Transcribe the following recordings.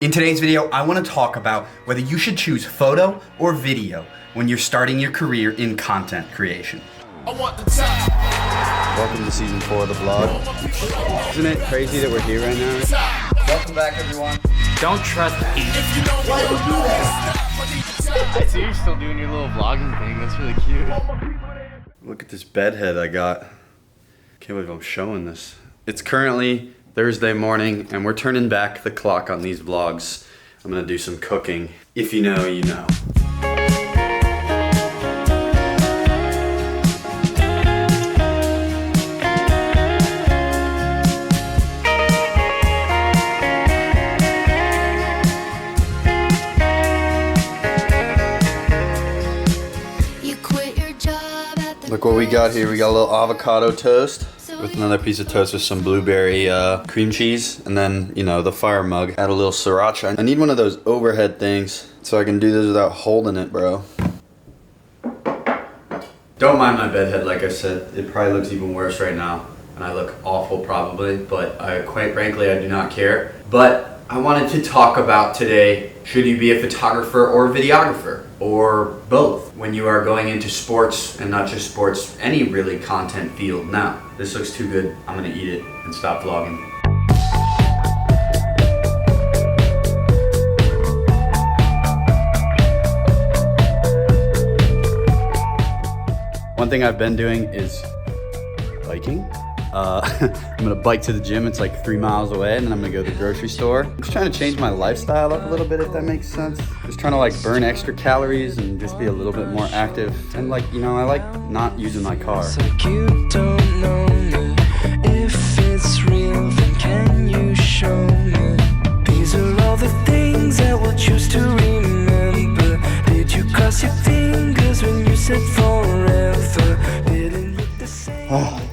In today's video, I want to talk about whether you should choose photo or video when you're starting your career in content creation. I want the top. Welcome to season 4 of the vlog. Isn't it crazy that we're here right now? Welcome back, everyone. Don't trust me. If you don't want to do that. I see you're still doing your little vlogging thing. That's really cute. Look at this bed head I got. Can't believe I'm showing this. It's currently Thursday morning and we're turning back the clock on these vlogs. I'm gonna do some cooking. If you know, you know. Look what we got here. We got a little avocado toast with another piece of toast with some blueberry cream cheese, and then, you know, the fire mug. Add a little sriracha. I need one of those overhead things so I can do this without holding it, bro. Don't mind my bed head, like I said. It probably looks even worse right now, and I look awful probably, but quite frankly, I do not care. But I wanted to talk about today, should you be a photographer or a videographer? Or both when you are going into sports, and not just sports, any really content field. Now, this looks too good. I'm gonna eat it and stop vlogging. One thing I've been doing is biking. I'm gonna bike to the gym. It's like 3 miles away, and then I'm gonna go to the grocery store. I'm just trying to change my lifestyle up a little bit, if that makes sense. Just trying to like burn extra calories and just be a little bit more active. And like, you know, I like not using my car. So you don't know me. If it's real, then can you show me? These are all the things I will choose to remember. Did you cross your fingers when you said forever? Didn't look the same.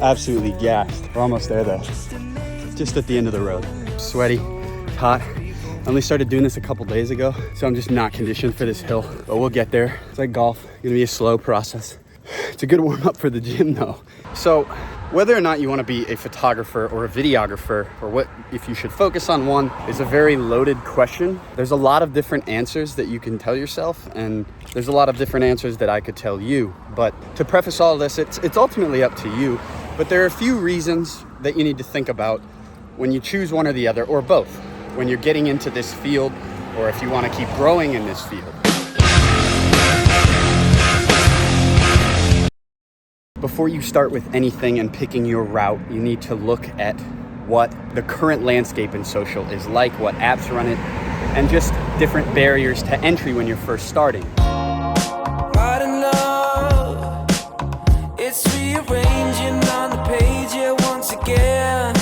Absolutely gassed. We're almost there though. Just at the end of the road. Sweaty, hot. I only started doing this a couple days ago, so I'm just not conditioned for this hill, but we'll get there. It's like golf, gonna be a slow process. It's a good warm up for the gym though. So whether or not you wanna be a photographer or a videographer, or what if you should focus on one, is a very loaded question. There's a lot of different answers that you can tell yourself, and there's a lot of different answers that I could tell you. But to preface all this, it's ultimately up to you. But there are a few reasons that you need to think about when you choose one or the other, or both, when you're getting into this field, or if you want to keep growing in this field. Before you start with anything and picking your route, you need to look at what the current landscape in social is like, what apps run it, and just different barriers to entry when you're first starting. It's rearranging on the page here once again.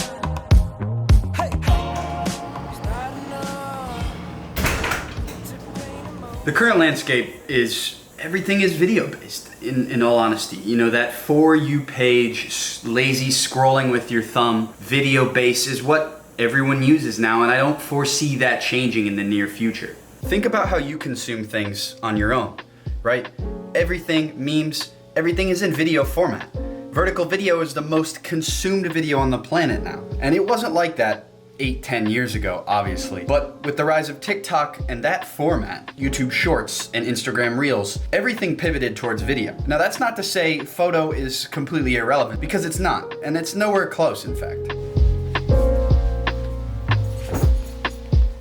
The current landscape is, everything is video based, in all honesty. You know, that For You page, lazy scrolling with your thumb, video based is what everyone uses now, and I don't foresee that changing in the near future. Think about how you consume things on your own, right? Everything, memes, everything is in video format. Vertical video is the most consumed video on the planet now. And it wasn't like that 8-10 years ago, obviously. But with the rise of TikTok and that format, YouTube Shorts and Instagram Reels, everything pivoted towards video. Now that's not to say photo is completely irrelevant, because it's not, and it's nowhere close, in fact.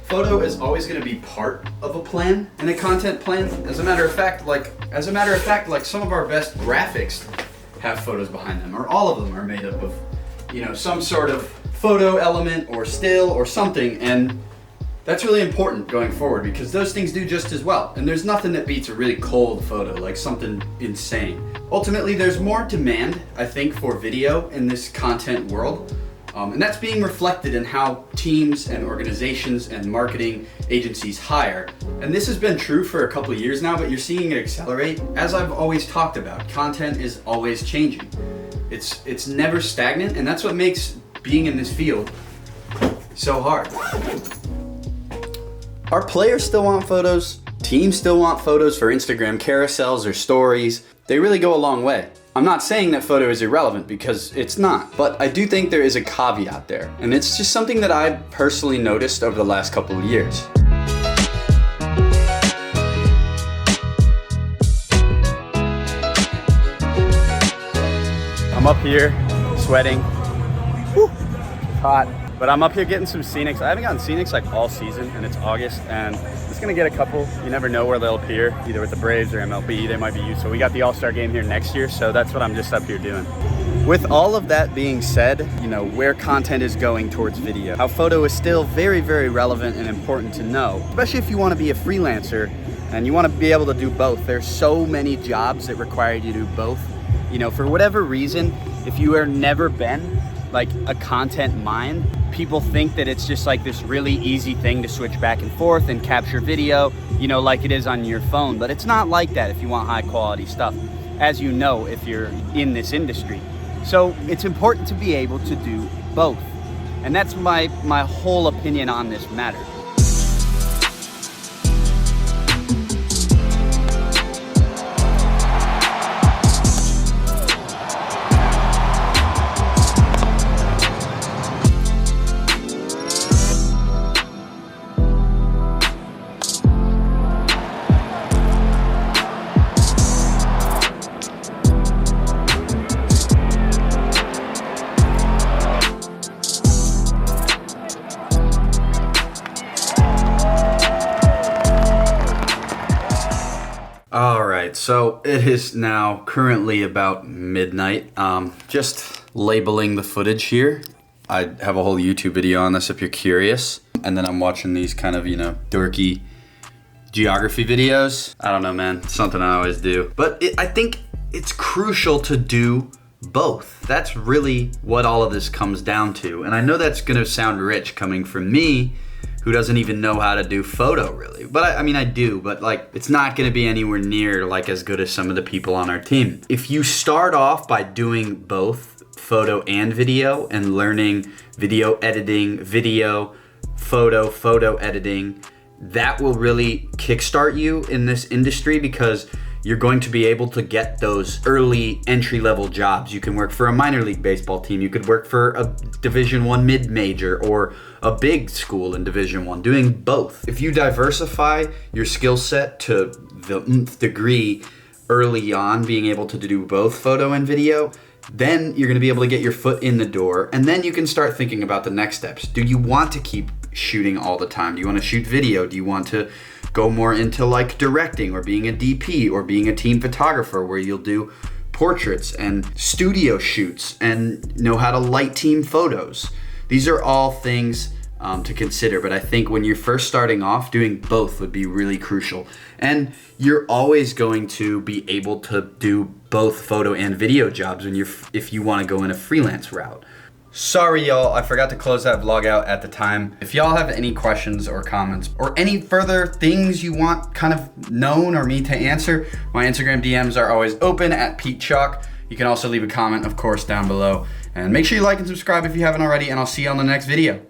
Photo is always going to be part of a plan, and a content plan. As a matter of fact, like some of our best graphics have photos behind them, or all of them are made up of, you know, some sort of photo element or still or something, and that's really important going forward because those things do just as well. And there's nothing that beats a really cold photo, like something insane. Ultimately, there's more demand, I think, for video in this content world. And that's being reflected in how teams and organizations and marketing agencies hire. And this has been true for a couple of years now, but you're seeing it accelerate. As I've always talked about, content is always changing. It's never stagnant, and that's what makes being in this field so hard. Our players still want photos, teams still want photos for Instagram carousels or stories. They really go a long way. I'm not saying that photo is irrelevant because it's not, but I do think there is a caveat there. And it's just something that I personally noticed over the last couple of years. I'm up here sweating. Woo, it's hot. But I'm up here getting some scenics. I haven't gotten scenics like all season, and it's August, and I'm just gonna get a couple. You never know where they'll appear, either with the Braves or MLB, they might be used. So we got the All-Star game here next year, so that's what I'm just up here doing. With all of that being said, you know, where content is going towards video, how photo is still very, very relevant and important to know, especially if you wanna be a freelancer and you wanna be able to do both. There's so many jobs that require you to do both. You know, for whatever reason, if you have never been like a content mind, people think that it's just like this really easy thing to switch back and forth and capture video, you know, like it is on your phone. But it's not like that if you want high quality stuff, as you know, if you're in this industry. So it's important to be able to do both. And that's my whole opinion on this matter. Alright, so it is now currently about midnight. Just labeling the footage here. I have a whole YouTube video on this if you're curious. And then I'm watching these kind of, you know, dorky geography videos. I don't know, man. It's something I always do. But I think it's crucial to do both. That's really what all of this comes down to. And I know that's gonna sound rich coming from me, who doesn't even know how to do photo really. But I mean, I do, but like, it's not gonna be anywhere near like as good as some of the people on our team. If you start off by doing both photo and video and learning video editing, photo editing, that will really kickstart you in this industry because you're going to be able to get those early entry-level jobs. You can work for a minor league baseball team. You could work for a Division I mid-major or a big school in Division I, doing both. If you diversify your skill set to the nth degree early on, being able to do both photo and video, then you're gonna be able to get your foot in the door, and then you can start thinking about the next steps. Do you want to keep shooting all the time? Do you want to shoot video? Do you want to go more into like directing or being a DP or being a team photographer where you'll do portraits and studio shoots and know how to light team photos? These are all things to consider, but I think when you're first starting off, doing both would be really crucial. And you're always going to be able to do both photo and video jobs if you want to go in a freelance route. Sorry y'all, I forgot to close that vlog out at the time. If y'all have any questions or comments or any further things you want kind of known or me to answer, my Instagram DMs are always open at Pete Chalk. You can also leave a comment, of course, down below. And make sure you like and subscribe if you haven't already, and I'll see you on the next video.